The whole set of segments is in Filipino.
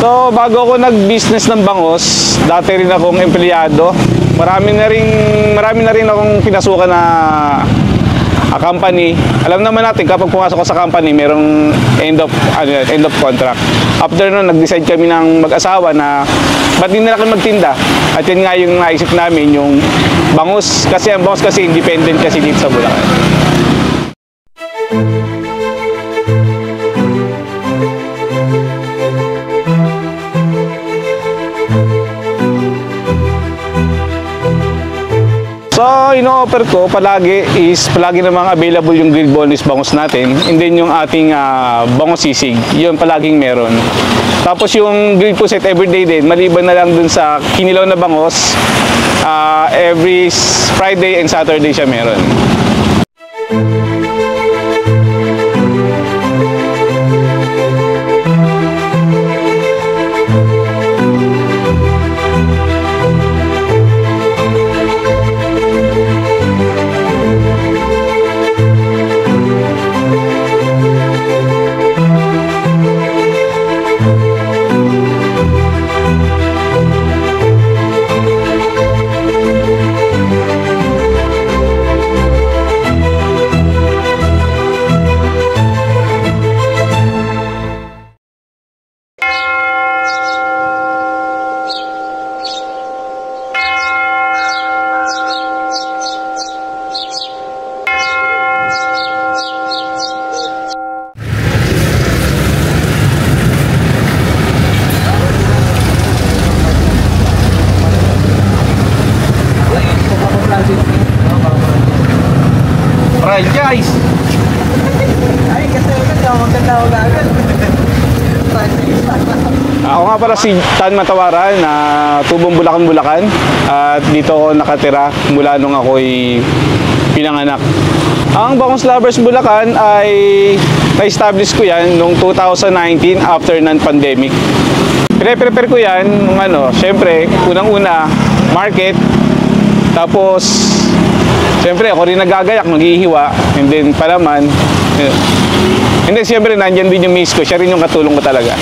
So, bago ako nag-business ng bangos, dati rin akong empleyado. Marami na rin akong pinasukan na company. Alam naman natin kapag pumasok ka sa company, merong end of contract. After nun, nag-decide kami ng mag-asawa na ba't hindi na kami magtinda? At yun nga yung naisip namin, yung bangus. Kasi ang bangus kasi independent kasi dito sa Bulacan. So, ino-offer ko palagi namang available yung grilled boneless bangus natin, and then yung ating bangus sisig, yun palaging meron. Tapos yung grilled puset everyday din, maliban na lang dun sa kinilaw na bangus, every Friday and Saturday siya meron. Franchise! Ay, kasi magkatawag agad. Ako nga pala si Tan Matawaran, na tubong Bulacan. At dito ako nakatira mula nung ako'y pinanganak. Ang Bangus Lovers Bulacan ay na-establish ko yan noong 2019 after ng pandemic. Prepare ko yan nung syempre, unang-una, market. Tapos, siyempre, ako rin nagagayak, maghihiwa, and then palaman. And then, siyempre, nandyan din yung miss ko. Siya rin yung katulong ko talaga.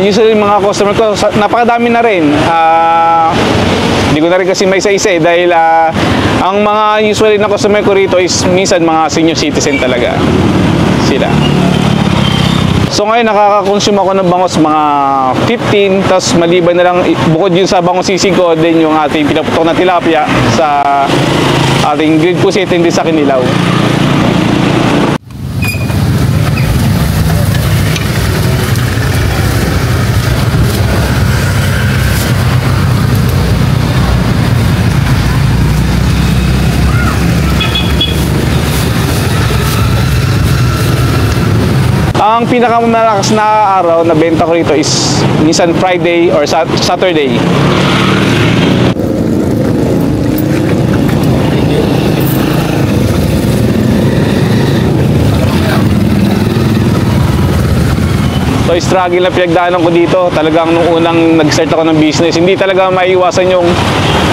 Usually mga customer ko, napakadami na rin. Hindi ko na rin kasi may isa-isa dahil ang mga usually na customer ko rito is minsan mga senior citizen talaga sila. So ngayon nakaka-consume ako ng bangus mga 15, tapos maliban na lang bukod yun sa bangus sisig ko, din yung ating pinaputok na tilapia sa ating grilled puset, hindi sa kinilaw. Ang pinakamalakas na araw na benta ko rito is minsan Friday or Saturday. So, struggle na pinagdaanan ko dito. Talagang nung unang nag-start ako ng business, hindi talaga maiiwasan yung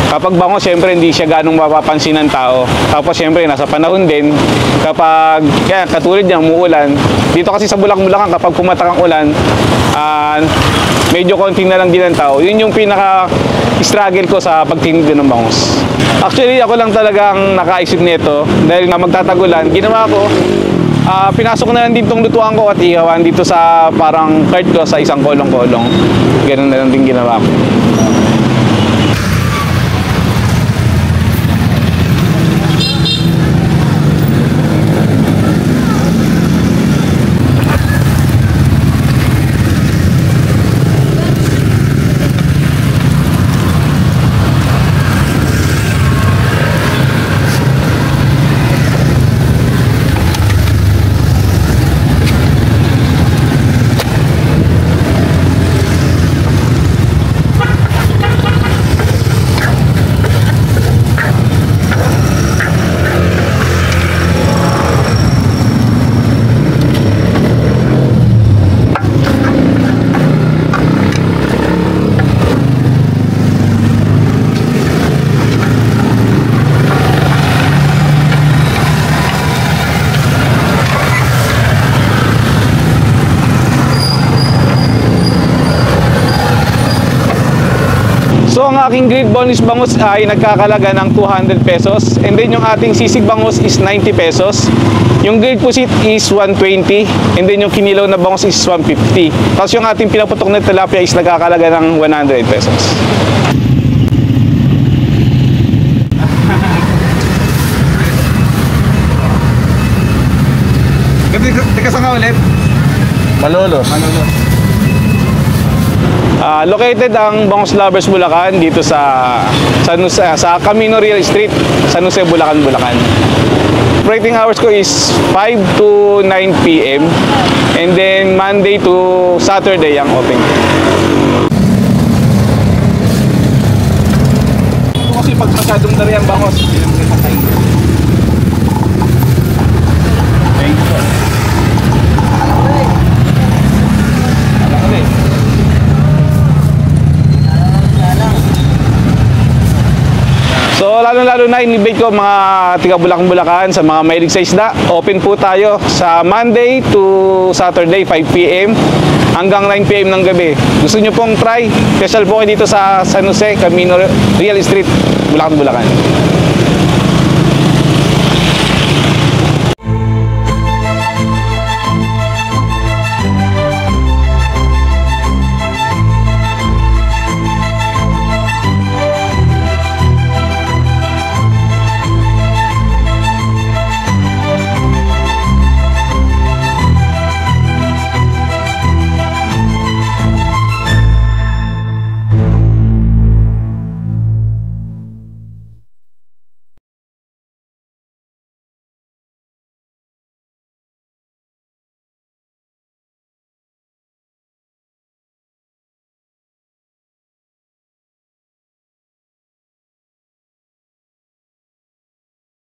kapag bango, syempre hindi siya ganong mapapansin ng tao. Tapos syempre nasa panahon din, kapag kaya katulad niya umuulan. Dito kasi sa Bulacan kapag pumatak ang ulan, medyo konti na lang din ang tao. Yun yung pinaka-struggle ko sa pagtinda ng bangus. Actually, ako lang talagang nakaisip nito dahil na magtatagulan. Ginawa ko, pinasok na lang din itong lutuan ko at ihawan dito sa parang cart ko sa isang kolong-kolong. Ganun na lang din ginawa ko. So ang aking grilled boneless bangus ay nagkakalaga ng 200 pesos. And then yung ating sisig bangus is 90 pesos. Yung grilled pusit is 120. And then yung kinilaw na bangus is 150. Tapos yung ating pinaputok na tilapia is nagkakalaga ng 100 pesos. Teka saan ka ulit? Malolos. Located ang Bangus Lovers Bulacan dito sa Camino Real Street, San Jose, Bulacan, Bulacan. Operating hours ko is 5 to 9 p.m. and then Monday to Saturday ang open. Kasi pag masyadong dari ang bangos, hindi naman kayo patayin. Thank you. So lalo-lalo na inibate ko mga tiga Bulacan sa mga mahilig sa isda. Open po tayo sa Monday to Saturday 5 p.m. hanggang 9 p.m. ng gabi. Gusto nyo pong try? Special po kayo dito sa San Jose, Camino Real Street, Bulacan.